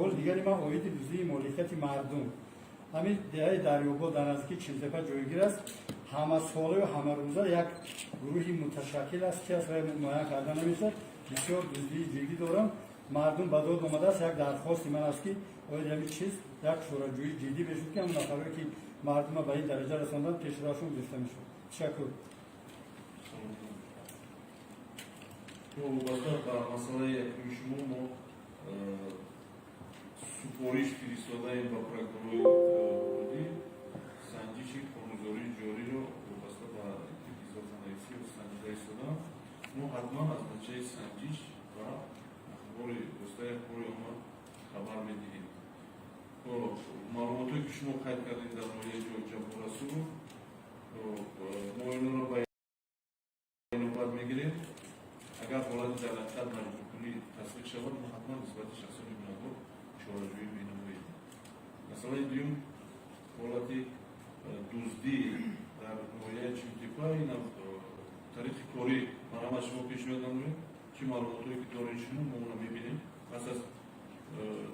سوال دیگری من عاید دزدی مالکیت مردم همین دهه دریاباد در نزدیکی چلتپه جایگیر است. همه ساله و همه روزه یک گروهی متشکل است که اصلا معین کرده نمیشه. بسیار دزدی جدی دارم. مردم به داد آمده است. یک درخواست من است که باید همین چیز یک شوراجویی جدی بشود که اون نفرایی که مردم به این درجه رساندن پیش‌روشون گرفته میشود. تشکر. مسئله شما ما سپارش فرستادیم با پروکورور ورودی سنجش قانون‌گذاری جاری رو وابسته به اطلاعاتی و سنجیده ایستادم. ما حتما از نتیجه سنجش و اخبار گسترده اخبار آنها خبر می‌دهیم. معلوماتی که شما قید کردید در مورد جبر رسول ما اینو رو باید می‌گیریم. اگر حالت در حقیقت مجبور کنی تصدیق شود ما حتما نسبت شخصی گناهکار شوراجویی می‌نماییم. مثلا دوم حالت دزدی در ناحیه چمتیپا این طریق کاری مرحمت شما پیش میاد نموده چه معلوماتی که دارین شما ما اونو می‌بینیم. پس از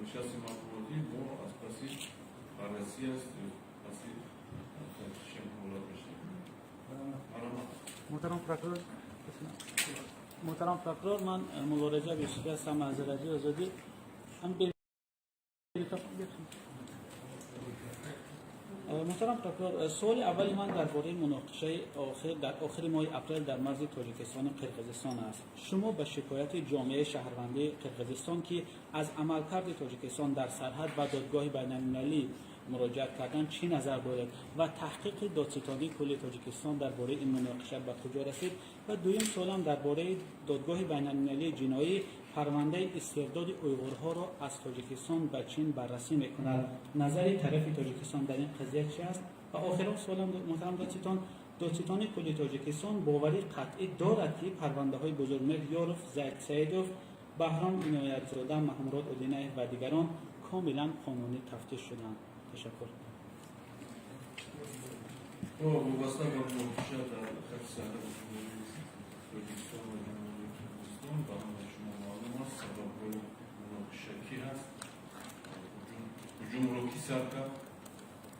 نشست مطبوعاتی ما از پسی بررسی است پسی تفتیش حالت میشه. محترم پروکورور من مبارزه بیشتر هستم معذرت آزادی محترم پروکورور سوال اولی من درباره مناقشه در آخر ماه اپریل در مرز تاجیکستان و قرقیزستان است. شما به شکایت جامعه شهروندی قرقیزستان که از عملکرد تاجیکستان در سرحد و دادگاه بین‌المللی مراجعت کردن چی نظر دارد و تحقیق دادستانی کل تاجیکستان درباره این مناقشه به کجا رسید؟ و دویم سوالم درباره دادگاه بین‌المللی جنایی پرونده استرداد اویغورها را از تاجیکستان به چین بررسی می‌کند. نظر طرف تاجیکستان در این قضیه چی است؟ و آخرین سوالم محترم دادستان کل تاجیکستان باوری قطعی دارد که پرونده‌های بزرگمهر یاروف، زید سیدوف، بهرام عنایت‌زاده، محمود اودینه و دیگران کاملا قانونی تفتیش شدند. تشکر. وابسته به مناقشه در خط سرحد تاجیکستان و قرقیزستان و همه شما معلوم است سبب‌های مناقشه کی هست، هجوم را کی سر کرد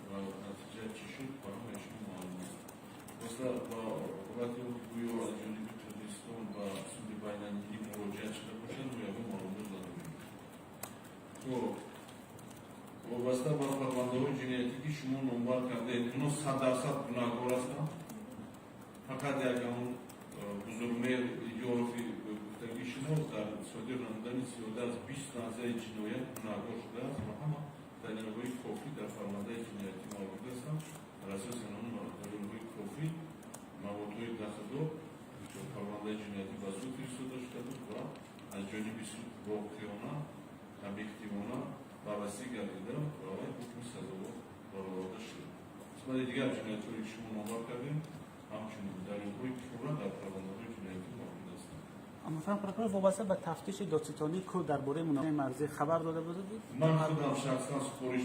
و نتیجه چی شد و همه شما معلوم است. وابسته با وقتی گویا از جانب تاجیکستان و سود بین‌المللی مراجعه شده باشد و یکم معلومات داریم. وابسته به پرونده‌های جنایتی که شما نامبر کردید اونا 100% گناهکار هستند. فقط یک همون بزرگمهر یاروفی گفتگی شما در صادر نمودن زیاده از 20 نازه جنایت گناهکار شده است و همه دلیل‌های کافی در پرونده جنایتی موجود هستند. بر اساس اون دلیل‌های کافی موادهای دسته‌دار پرونده جنایتی به سود فرستاده شده و از جانب سود واقعانه ابیکتیوانه بررسی گردیده و حکم سزاوار برآورده شده. قسمت دیگر جنایت‌هایی که شما نامبر کردیم همچنین دلیل‌های پورا در پرونده‌های جنایتی موجود هستند. محترم پروکورور وابسته به تفتیش دادستانی کو درباره مناقشه مرزی خبر داده بودید؟ من خودم شخصا سپارش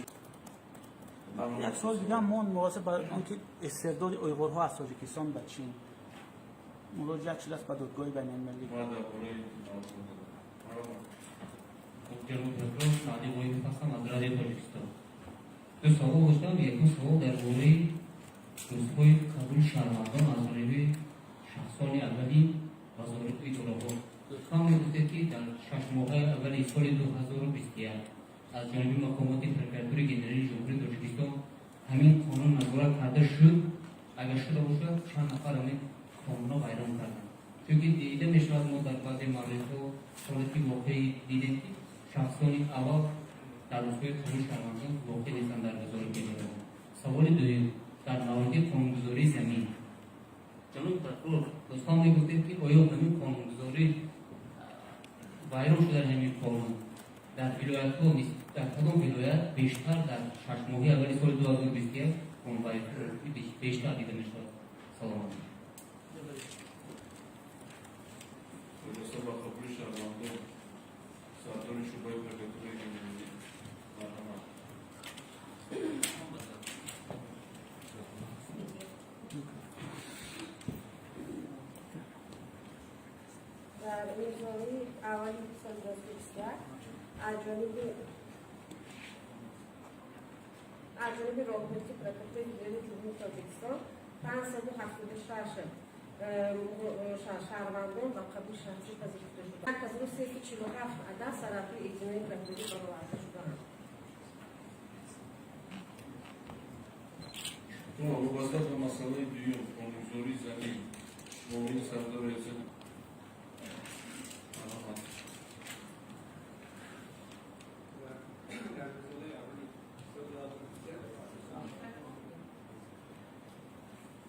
یک سوال دیگه هم ما مواظب به آنکه استرداد اویغورها از تاجیکستان به چین مراجعه شده است به دادگاه بین‌المللی. ما درباره جنوب سعدی وحید هستم از رادیو تاجیکستان. دو سوال داشتم. یکم سوال درباره روزهای قبول شهروندان از جانب شخصان اولی وزارت اطلاعات. لطفا می‌گویید که در 6 ماه اول سال 2021 از جانب مقامات پرکراتور گنرال جمهوری تاجیکستان همین قانون نظارت کرده شد. اگر شده باشد چند نفر همین قانون را بیان کردند؟ چون دیده می‌شود ما در بعضی موردها حالتی واقعی دیدیم که شخصانی اول در روزهای قبول شهروندان واقع نیستند در وزارت اطلاعات. سوال دوم در مورد قانونگذاری زمین جناب پروکورور دوستان میگفتید که آیا همین قانونگذاری ویران شده همین قانون در ولایت ها نیست در کدام ولایت بیشتر در 6 ماه اول سال 2021 قانون بیشتر دیده میشود؟ سلام. وابسته به قبول شهروندان سردار شعبه پرکراتور گنرال مرحمت. در روزنامه اولی سال 2021 از جانب از جانب راهنمایی پرکتور دیگر جمهوری تاجیکستان 576 شهروندان و قبول شخصی پذیرفته شده. از اون 347 عدد صرفی اجرای پرکتوری برآورده شده‌اند. وابسته به مسئله دوم قانون‌گذاری زمین معاون سردار ریاست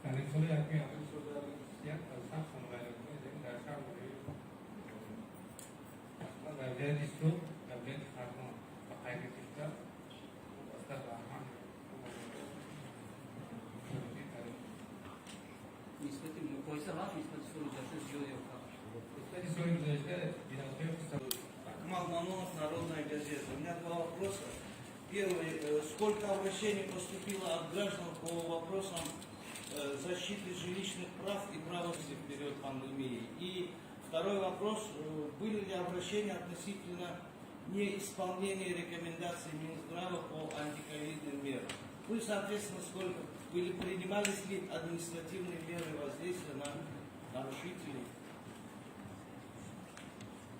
در این سال یکی اول شده یک از هم خانوادگی در شهر بودیم در جای دیستون در جای خرمان و خیلی کشتر واسطه به هم نسبت مقایسه هست نسبت سال گذشته زیادی افتاد. نسبت سال گذشته بیشتر Мамонов, Народная газета. У меня два вопроса. Первый. Сколько обращений поступило от граждан по вопросам защиты жилищных прав и правовности в период пандемии? И второй вопрос. Были ли обращения относительно неисполнения рекомендаций Минздрава по антиковидным мерам? Ну и, соответственно, сколько принимались ли административные меры воздействия на нарушителей?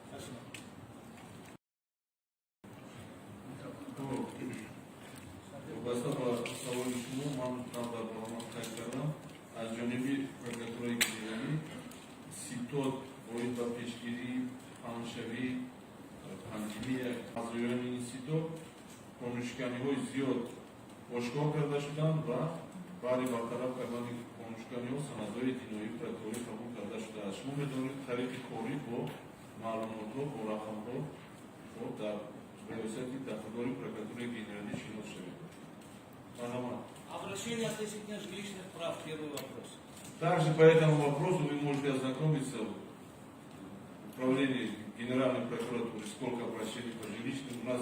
Спасибо. وابسته به سوال شما من میتونم در برنامه تک کردم از جانب پرکتورای گیلانی سیتود باید به پیشگیری پنجشنبه پنجمی اعضایان این سیتود کنشگانی‌های زیاد آشکار کرده شدند و برای برطرف کردن کنشگانی‌ها سندهای دینایی پرکتوری قبول کرده شده است. شما می‌دانید طریق کاری با معلومات‌ها با رقم‌ها در ریاست دفتر прокуратуры генеральной чинов шевет. Обращение относительно жилищных прав, первый вопрос. Также по этому вопросу вы можете ознакомиться в управлении Генеральной прокуратуры, сколько обращений по жилищным. У нас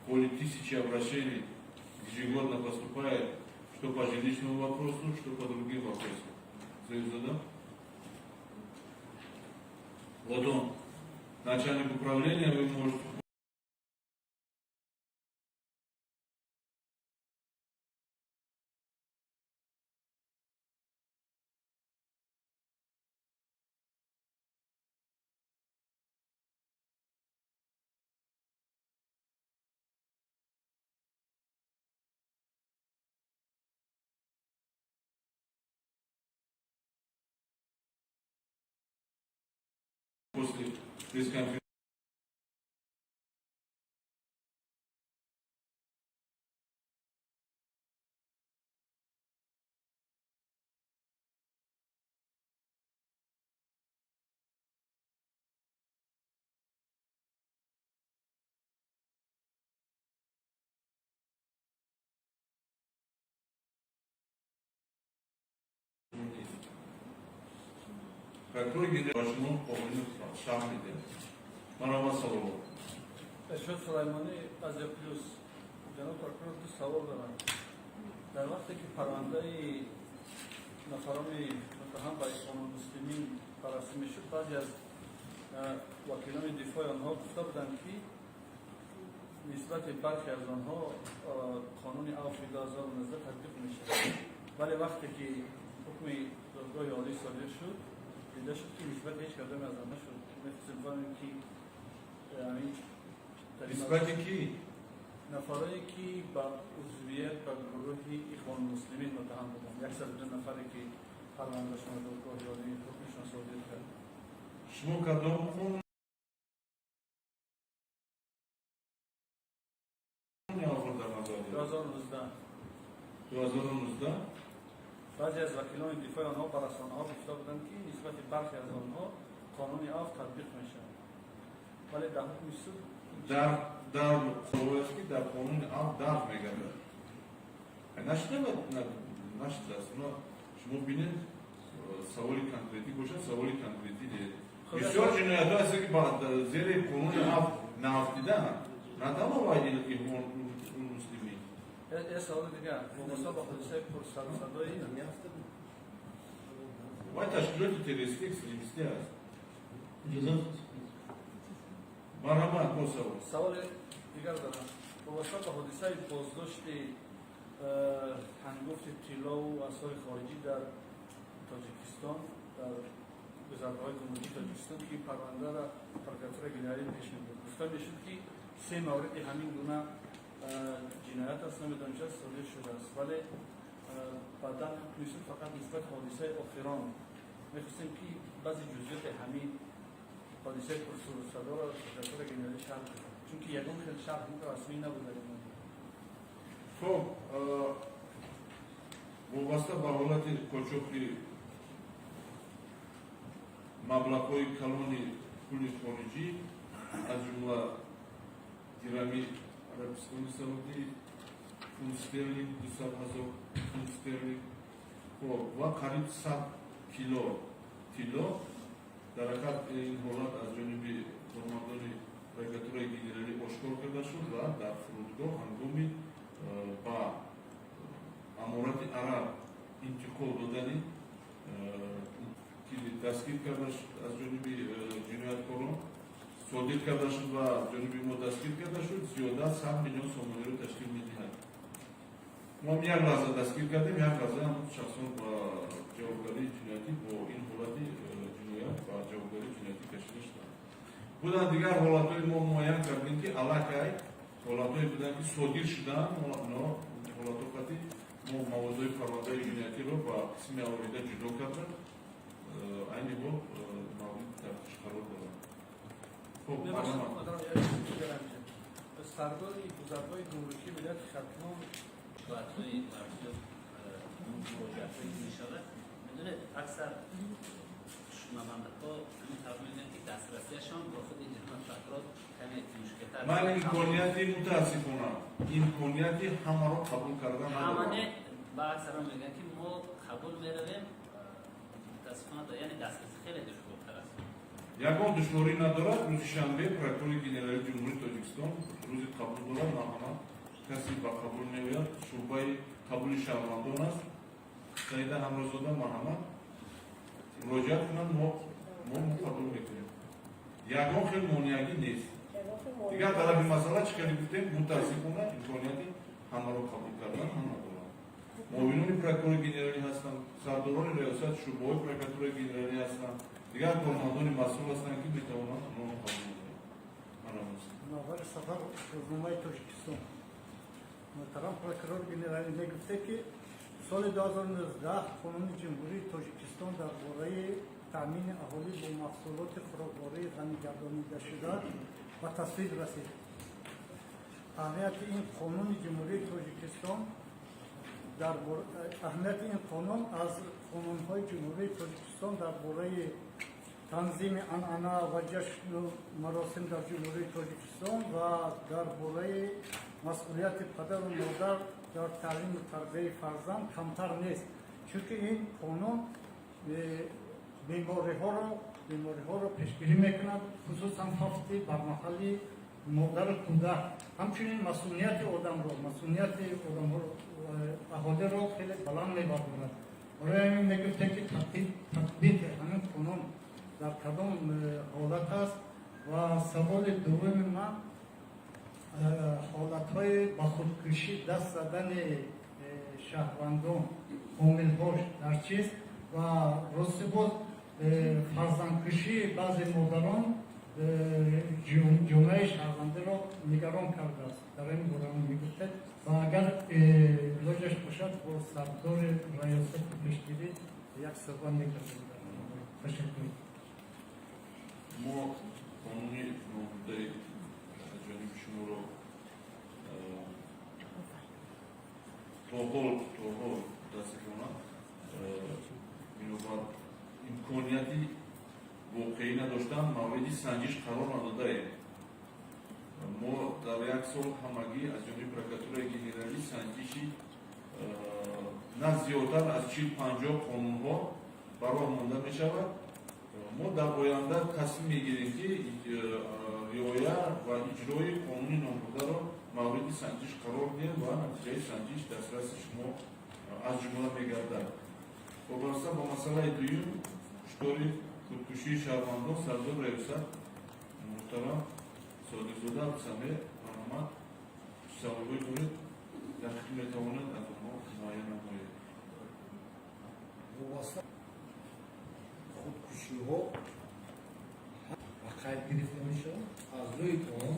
более 1000 обращений ежегодно поступает, что по жилищному вопросу, что по другим вопросам. Союза, да? Вот он, начальник управления, вы можете после пресс-конференции прокурор генерального шахмиде. Марава Салова. ارشاد سلیمانی از پلوس جناب پرکرور دو سوال دارم. در وقتی که پرونده نفران متهم به اخوان المسلمین بررسی میشد، بعضی از وکیلان دفاع آنها گفته بودند که نسبت برخی از آنها قانون عفو 2019 تطبیق میشه. ولی وقتی که حکم دادگاه عالی صادر شد، دیده شد که نسبت هیچ کدام از آنها شد. مثل که نسبت کی؟ نفرایی که با عضویت به گروه اخوان المسلمین متهم بودند. 102 نفری که پروندهشان دادگاه عالی حکمشان صادر کرد. شما کدام خون؟ 2019 بعضی از وکیلان دفاع آنها بر رسانه‌ها گفته بودند که نسبت برخی از آنها قانون عفو تطبیق میشه. ولی در حکم سود در سوالشکی در قانون عفو درج میگرده. نشده است. شما بینید سوالی کنکریتی باشد، سوالی کنکریتی دید. بسیار جنایت ها هست که زیر قانون عفو نهفتیدن. ندامه باید که اون مسلمی. یه سوال دیگه وابسته به حادثه پرسرصدایی باید تشکیلات تروریستی اکستریمیستی هست. مرحمت ما سوال دیگر دارم. وابسته به حادثه بازداشت هنگفت طلا و اسعار خارجی در تاجیکستان در گذرگاه‌های گمرکی تاجیکستان که پرونده را پرکاتور گنایی پیش می‌برد. گفته میشد که 3 مورد همین گونه جنایت است نمیدانم صادر شده است، ولی بعدا میشه فقط نسبت حادثه آخران میخواستیم که بعضی جزئیات همین حادثه پرسر و صدا را پرکاتور گنایی شرح کنیم، چون که یگان خیلی شرح رسمی نبوده. خب وابسته به حالت قاچاقی مبلغ‌های کلان پول خارجی از جمله درمی عربستان سعودی، فونت استرلینگ 200,000 فونت استرلینگ و قریب 100 کیلو طلا در حقیقت این حالت از جانب فرماندار پرکاتورای گنرالی آشکار کرده شد و در فرودگاه هنگامی با امارات عرب انتقال دادنی که دستگیر کرده شد از جانب جنایتکاران صادر کرده شد و جانب ما دستگیر کرده شد زیاده 100 میلیون سومانی رو تشکیل می‌دهد. ما یک لحظه دستگیر کردیم، یک لحظه هم شخصان با جوابداری جنایتی با این حالت جنایت و جوابداری جنایتی کشیده شدند. بودن دیگر حالتهای ما معین کردیم که علاقه حالتهای بودن که صادر شدن حالت وقتی ما موضوع پرونده جنایتی رو با قسم اولیده جدا کردن این حال مورد تفتیش قرار دادن. خب سردار گذرگاه گمرکی ولایت ختلان شهادت‌های مرسوم مراجعه‌هایی که می‌شود بدون اکثر مملکت‌ها همین طرف می‌بینن که دسترسیشان با خود جنرال فقرات کمی مشکل‌تر من امکانیتی متاسفانه امکانیتی همه رو قبول کردن همانه با اکثر میگن که ما قبول می‌رویم متاسفانه یعنی دسترسی خیلی دشوارتر است. یگان دشواری ندارد. روز شنبه پرکاتور گنرالی جمهوری تاجیکستان روزی قبول دارد نهانا کسی با قبول نمیاد شعبه قبول شهروندان است سعیده همرازاده محمد مراجعت کنند ما قبول میکنیم. یگان خیلی مانعگی نیست. دیگر طرف مسئله چکاری بودیم متاسفانه امکانیتی همه رو قبول کردن هم ندارن. معاونان پرکاتور گنرالی هستند، سرداران ریاست شعبه های پرکاتور گنرالی هستند، دیگر کارمندان مسئول هستند که میتوانند آنها رو قبول کنند. ناظر سفر روزنامه تاجیکستان محترم پرکرور گنرالی میگفته که سال 2019 قانون جمهوری تاجیکستان درباره تامین اهالی با محصولات خوراکواری غنی گردانیده شده و تصویب رسید. اهمیت این قانون جمهوری تاجیکستان اهمیت این قانون از قانون‌های جمهوری تاجیکستان درباره تنظیم عنعنه و جشن و مراسم در جمهوری تاجیکستان و درباره مسئولیت پدر و مادر در تعلیم و تربیت فرزند کمتر نیست، چون این قانون بیماری ها رو پیشگیری میکند، خصوصا حفظ برمحلی مادر و کودک، همچنین مسئولیت اهالی رو خیلی بلند می‌بردارد. برای همین میگفته که تطبیق همین قانون در کدام حالت است. و سوال دوم من حالتهای با خودکشی دست زدن شهروندان حامل‌هاش در چیست و راستی بود فرزندکشی بعضی مادران جامعه شهرونده را نگران کرده است. در این باره میگفته و اگر علاجش باشد با سردار ریاست پیشگیری یک صحبت میکردیم. تشکر. ما قانونی نامده جانب شما رو تا حال متاسفانه اینوبر امکانیتی واقعی نداشتن موردی سنجش قرار نداده ایم. ما در یک سال همگی از جانب پرکاتور گنرالی سنجشی نه زیادتر از 40-50 قانون ها برای مانده می شود. ما در آینده تصمیم میگیریم که رعایت و اجرای قانون نامبرده را مورد سنجش قرار دهیم و نتیجه سنجش دسترس شما از جمله میگردد. وابسته با مسئله دوم هشدار خودکشی شهروندان سردار ریاست محترم صادق‌زاده عبدالصمد محمد سوابق کنید در میتواند از ما حمایت نماید. وابسته خودکشی ها و قید گرفته میشه از روی اون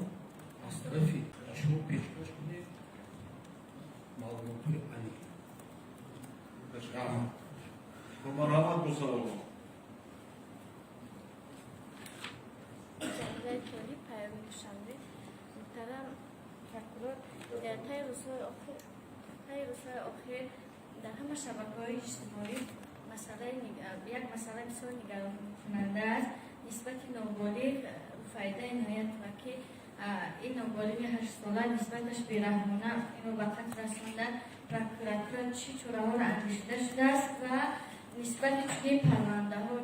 از طرف شما پیشکش کنه معلومات علی شما رحمت بسازم. جمله تولی پیام دوشنبه محترم پرکرور در طی روزهای آخر در همه شبکه‌های اجتماعی یک مسئله بسیار نگران کننده است نسبت نابالغ فایده نهایت و که این نابالغ 8 ساله نسبتش بی‌رحمانه اینو به قتل رساندن پرکراتور چه چاره‌ها را اندیشیده شده است و نسبت چنین پرونده‌ها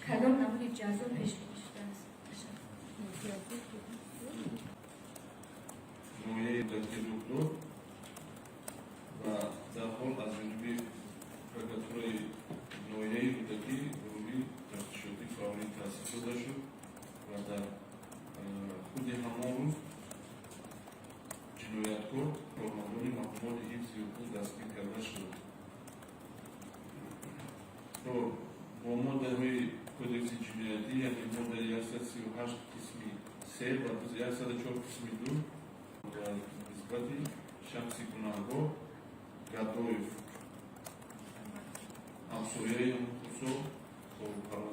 کدام نمونه جزا پیش گرفته شده است. نوعی دکتر دکتر و در حال از جانب پرکراتورای نوعی بودکی روی تفتیشاتی فعالی تأسیس داده شد و در خود همان روز جنایتکار کارمندان محکومات حفظ حقوق دستگیر کرده شد. با ماده‌های کدکس جنایتی یعنی ماده 138 قسمی 3 و 104 قسمی 2 و نسبت شخصی گناهکار گدایف همسایه خصوص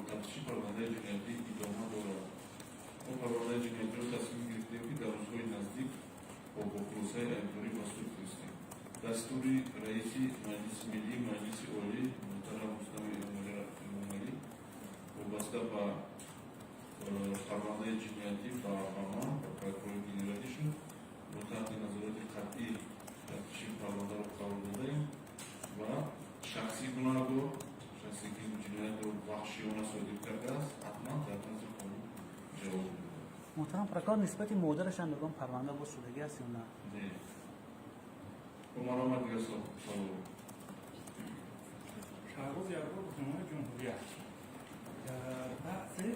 تفتیش پرونده جنایتی ادامه دارد. ما پرونده جنایتی را تصمیم گرفتیم که در روزهای نزدیک با پروسه ایمپاری مسئول فرستیم. دستور رئیس مجلس ملی مجلس عالی محترم رستم امامی وابسته به پرونده جنایتی و همان و پرکرور گنرالی شد با تحت نظارت قطعی تفتیش پرونده را قرار دادیم و شخصی گناهکار شخصی که جنایت را وحشیانه صادر کرده است حتما در نزد قانون جواب می‌دهد. محترم پرکار نسبت مادرش هم بگم پرونده باز شدگی است یا نه؟ نه. مرامت دیگه سوال. شهروز یارگو بخونمان جمهوریت در بعضی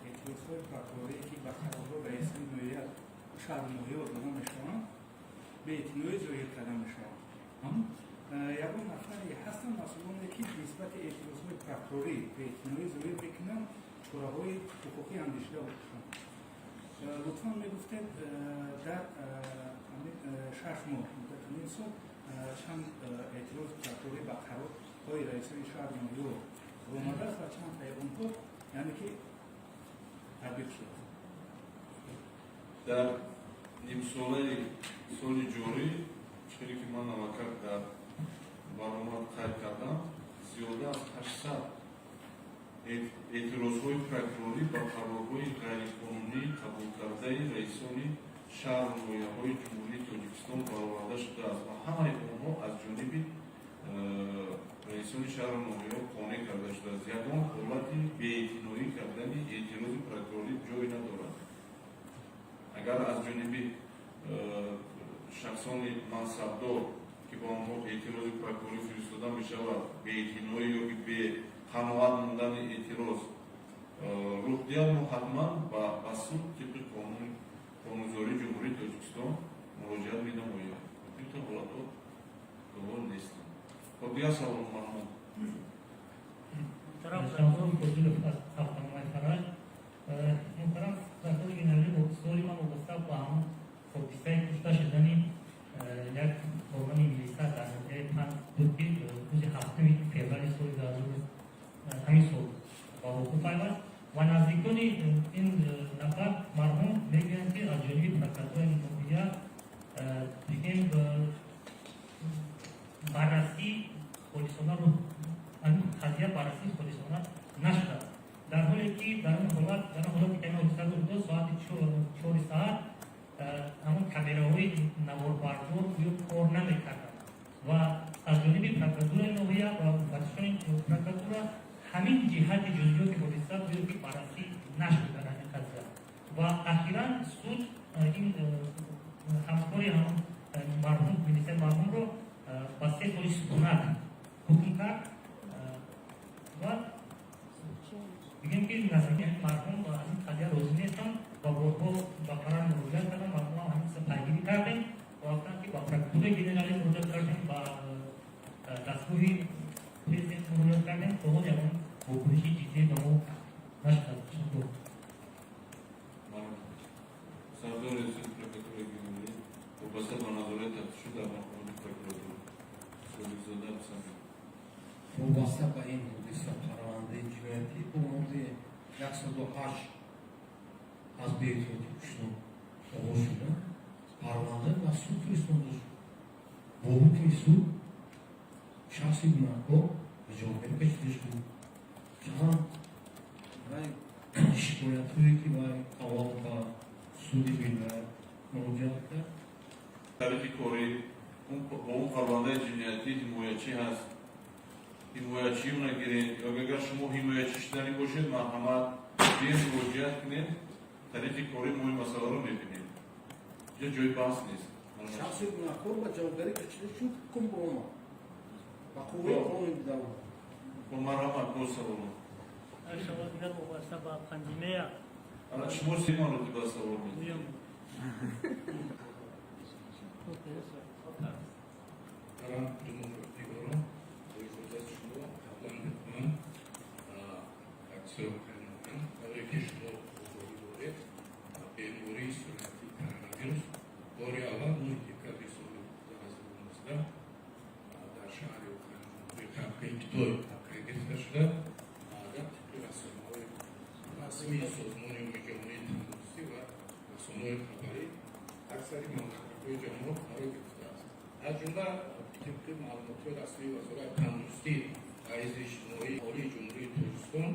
اعتراضهای پرکاری که به قرار رئیس نوعیت شهر نوعیت رو میشوند به اعتناعی ظاهر کرده میشوند. یکم نفری هستن مسئولانی که نسبت اعتراضهای پرکاری به اعتناعی ظاهر بکنن چاره‌های حقوقی اندیشیده باشند. لطفاً میگفتید در 6 ماه مدت این سال چند اعتراض پرکاری به قرارهای رئیس‌های شهر نوعیت آمده است و چند پیغام‌ها یعنی که تطبیق شده. در نیم سال جاری چیزی که من نمکر در برنامه قید کردم زیاده از 800 اعتراضهای پرکراری با قرارهای غیرقانونی قبول کرده رئیسان شهر و نوعیه‌های جمهوری تاجیکستان برآورده شده است و همه آنها از جانب رئیسان شهر و نوعیه‌ها قانع کرده شده است. یگان حالتی بی‌اعتنایی کردن اعتراض پرکراری جای ندارد. اگر از جانب شخصان منصبدار که با آنها اعتراض پرکراری فرستاده می شود بی‌اعتنایی یا که به قناعت موندن اعتراض رخ دهد ما حتما به مسئول طبق قانونگذاری جمهوری تاجیکستان مراجعت می‌نماییم. این تا حالتها دوباره نیستیم. خب دیگر سوال ممنون. شما فضول هفته‌نامه فرج محترم دکتر گنرالی با سوالی من وابسته با همون حادثه کشته شدن یک عنوان انگلیسی در من بود که روز 7 فوریه سال همین سال با حقوق پیوست و نزدیکان این نفر مرحوم میگویند که از جانب پرکراتور نوعیت دیگه بررسی خالصانه رو قضیه بررسی خالصانه نشده در حالی که در اون حالت که این حادثه رخ داد ساعت 4 ساعت همون کامراهای نواربردار کار نمیکردند و از جانب پرکراتور نوعیت و بخشان پرکراتور همین جهت جزئیات حادثه که بررسی نشده در این قضیه و اخیراً سود این همکاری هم مرحوم مینیستر مرحوم رو با 3 سال سکونت حکم کرد و بگیم که نزدیک مرحوم از این قضیه راضی نیستن و بارها با قرار مراجعه کردن و ما همین پیگیری کردیم گفتن که با پرکتور جنرالی مراجعه کردیم با دستگاهی پرزیدنت مراجعه کردیم تو هم یکم واکنشی چیزی به ما نشد. سردار رئیس پرکتور گیلانی وابسته به نظارت تفتیشی در مقام پرکتور سولیزاده بسازید. وابسته به این حادثه پرونده جنایتی به مورد 108 از بهداشتی کشتن آغاز شده. پرونده به سود رسانده شد. با حکم سود شخصی گناهکار به جامعه کشیده شد. چند شکایت‌هایی که برای قوام و سود بی‌نهایت مراجعه کرد. تعریف کاری با اون پرونده جنایتی حمایتچی هست. حمایتچی رو نگیرید یا اگر شما حمایتچی شدنی باشید مرحمت بیاین مراجعه کنید. تعریف کاری ما این مسئله رو می‌بینید. یا جای بحث نیست. شخصی گناهکار به جامعه کشیده شد حکم به اونا و قوه قانون دولت. با مرحمت با سوال. شما دیگر وابسته به پنجمه الان شما سیمان رو دیگه سوال می‌کنید. الان دیگران وجودت شما قبلا بکنم اکسیون کنم برای که شما بزرگی دارید بیماری سنتی کرونا باری اول محیطی که بیسولی در در شهر اوکراین تبقیه دوی تبقیه گرفته شده عادت که رسانه‌های رسمی سازمان جمهوری تندرستی و رسانه‌های خبری اکثری منطقه‌های جمهور قرار گرفته است. از جمله طبق معلومات رسمی وزارت تندرستی و حزب اجتماعی عالی جمهوری تاجیکستان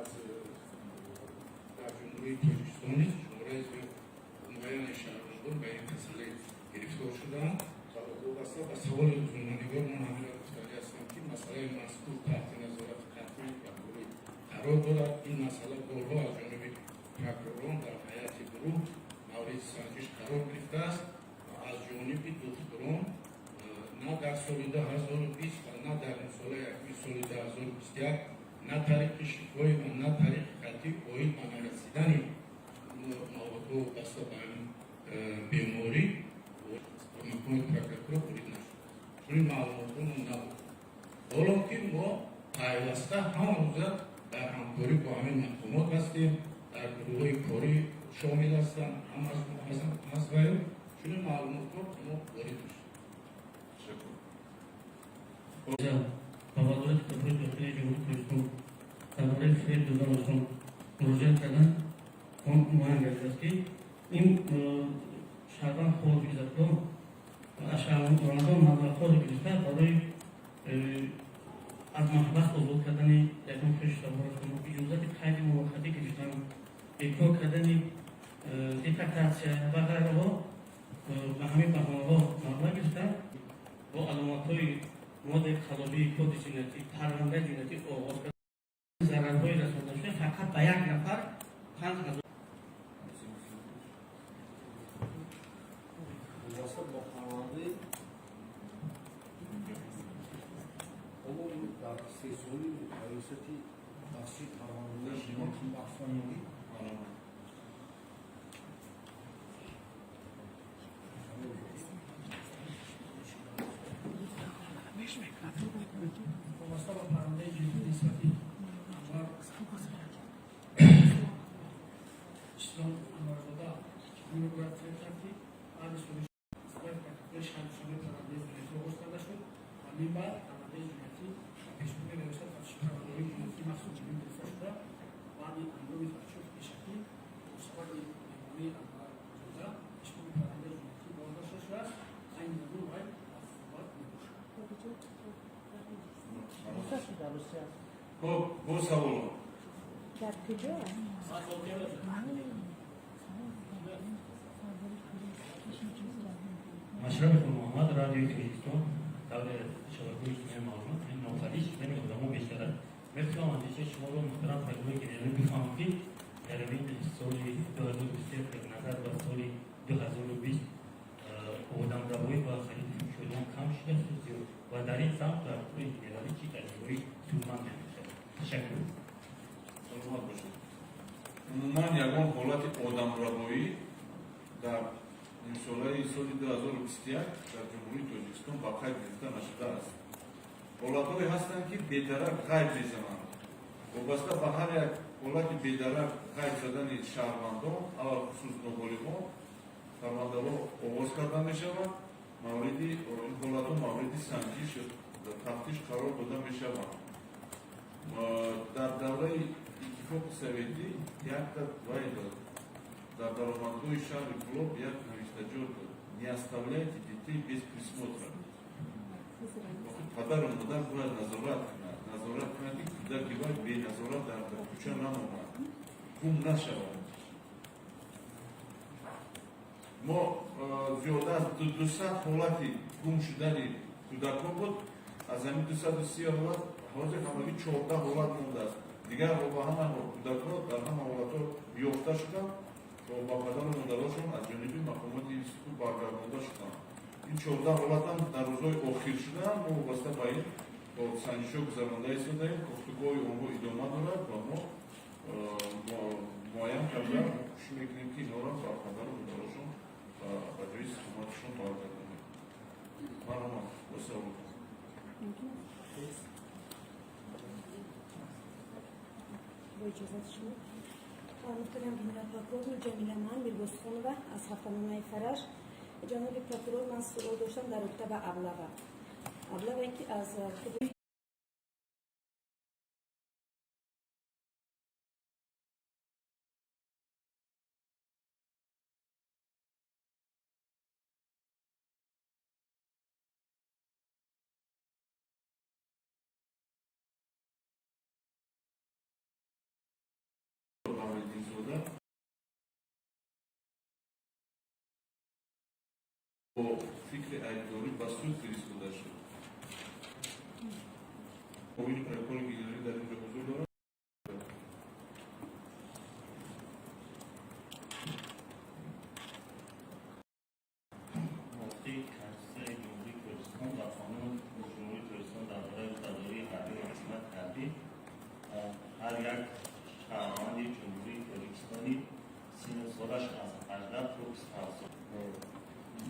از در جمهوری تاجیکستان شماره معین شهروندان به این مسئله گرفتار شدند و وابسته به سوال روزنامه‌نگار من همین را گفته هستم که مسئله مذکور تحت نظارت قطعی پرکتوری قرار دارد. این مسئله بارها از جانب پرکتوران در هیئت گروه مورد سنجش قرار گرفته است و از جانب دکتران نه در سال 2020 و نه در سال سال 2021 نه طریق شفایی و نه طریق خطی باید به نرسیدن موضوع بسته به بیماری و مکان پرکتور برید نشد. چون معلومات رو نبود. حالا که ما پیوسته هم روزه در همکاری با همین مقامات هستیم، در گروه کاری شامل هستند، هم از ما هست باید چون معلومات رو ما برید نشد. تواضع خبر داخلی جمهوری تاجیکستان درباره فعل 2019 مراجعه کردن اون مهم است که این شهروند خود گرفتن و شهروندان مبلغ خود گرفته برای از محبس آزاد کردن یکم فش تبارک و اجازت قید موقتی گرفتن اکرار کردن دیپکتاسیا و غیره و همین بهانه‌ها مبلغ گرفتن با علامت‌های مواد خلابی کد جنتی پرونده جنتی آغاز کرد. ضررهای رسانده شده فقط به یک نفر 5000 واسه با پرونده اون در سه سالی ریاستی تفسیر پرونده جنتی افغانی واسه با پرونده جنتی نسبتی اسلام امارزاده این رو باید فرقی آن سوریش باید شامل پرونده جنتی آغاز کرده شد و این بعد پرونده جنتی پیشبرد ریاست تفسیر پرونده جنتی مخصوص جنتی گرفته شده و این اندروی تفسیر پیشکی مصبر بیماری امارزاده پیشبرد پرونده جنتی بازداشته شده است این اندرو باید افراد میباشد. خب با سوال در کجا؟ مشرف محمد رادیوی تاجیکستان در شبکه اجتماعی معلومات این نوفلیش بین آدم‌ها بیشتر است. مثل اندیشه شما رو محترم فرمای گیلانی بفهمم که در این سال 2023 در نظر به سال 2020 آدم روی و خرید شدن کم شده است و در این سمت در روی گیلانی چی تجربه سودمند نمیشه. تشکر. سلامت باشید. عموما یگان حالت آدم روایی در имсолаи соли 2021 дар ҷумҳурии Тоҷикистон ба қайд гирифта нашуда аст. ҳолатҳое ҳастанд, ки бедарак ғайб мезананд. вобаста ба ҳар як ҳолати бедарак ғайб задани шаҳрвандон, аввал хусус ноболиғон, фармандаро оғоз карда мешавад. мавриди ин ҳолатҳо мавриди санҷиш тафтиш қарор дода мешаванд. дар давраи иттифоқи советӣ якта вай дод. Дар даромадгоҳи шаҳри Фулоб як навиштаҷот дод: не оставляйте детей без присмотра. Падару модар бояд назорат кунад, ки кӯдаки вай беназорат дар кӯча намонад, гум нашавад. мо зиёда аз 200 ҳолати гум шудани кӯдакҳо буд. аз ҳамин 230 ҳолат ҳозир ҳамагӣ 14 ҳолат мондааст. дигар ба ҳама кӯдакҳо дар ҳама ҳолатҳо ёфта шуданд, ба падару модарошон аз ҷониби мақомоти институт баргардонда шуданд. ин 14 ҳолатам дар рӯзҳои охир шудаанд. мо вобаста ба ин бо санҷишҳо гузаронда истодаем. гуфтугӯҳои онҳо идома дорад ва мо муайян карда кӯшиш мекунем, ки инҳоро ба падару модарошон ба ҷои иstiqomatишон баргардонем. марҳамат. васавол. با اجازت شما محترم جناب پروکورور جمیله من میربوزخانова از هفته‌نامه فرش. جناب پروکورور من سوال داشتم در رابطه با ابلغ که از бо фикри айбдорӣ ба суд фиристода шуд. муовини прокурори генералӣ дар инҷо ҳузур дорад. муфтии конституцияи ҷумҳурии Тоҷикистон ва қонуни ҷумҳурии Тоҷикистон дар бораи садории ҳарбӣ ва хизмат ҳарбӣ ҳар як шаҳрванди ҷумҳурии Тоҷикистони синну солаш аз 18 то 27 сол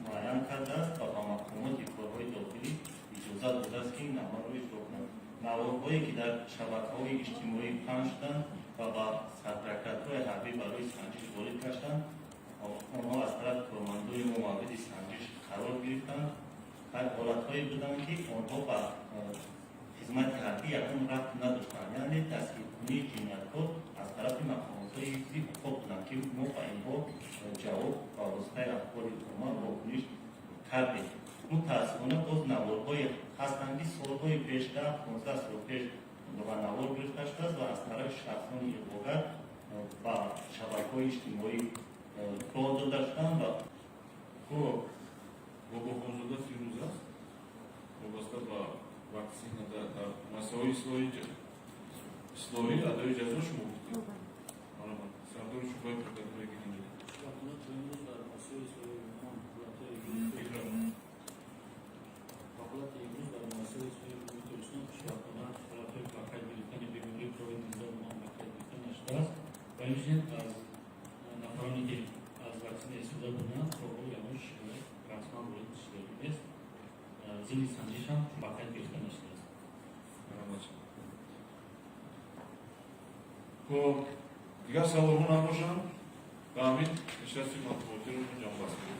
муайян кардааст ва ба мақомоти корҳои дохилӣ иҷозат додааст, ки намаро иҷро кунанд. наводҳое ки дар шабакаҳои иҷтимоӣ паҳн шуданд ва ба сарҳаракатҳои ҳарбӣ барои санҷиш ворид гаштанд, онҳо аз тарафи кормандони мо мавриди санҷиш қарор гирифтанд. ҳолатҳое буданд, ки онҳо ба хизмати ҳарбӣ ягон рабт надоштанд, яъне дастгиркунии ҷиноятҳо аз тарафи мақомотҳои ҳифзи ҳуқуқ буданд, ки мо ба инҳо ҷавоб ба воситаи ахбори умма вокуниш кардем. мутаассифона боз наворҳое ҳастанд, ки солҳои пеш 10-15 сол пеш ба навор гирифта шудааст ва аз тарафи шахсони иғвогар ба шабакаҳои иҷтимоӣ роҳ дода шуданд. ва бобохонзода фирӯз аст вобаста ба ваксина дар масъалаи ислоҳӣ адои ҷазо шумо гуфтед. сардори шӯъбаи прокуратураи генералӣ. нафароне ки аз ваксина истифода бурданд роҳҳо ягош расман ворид шуда нест. зидди санҷишам ба қайд гирифта нашудааст. хуб, дигар саволҳо набошанд. ба ҳамин нишасти матбуотиро ҷамъ баст.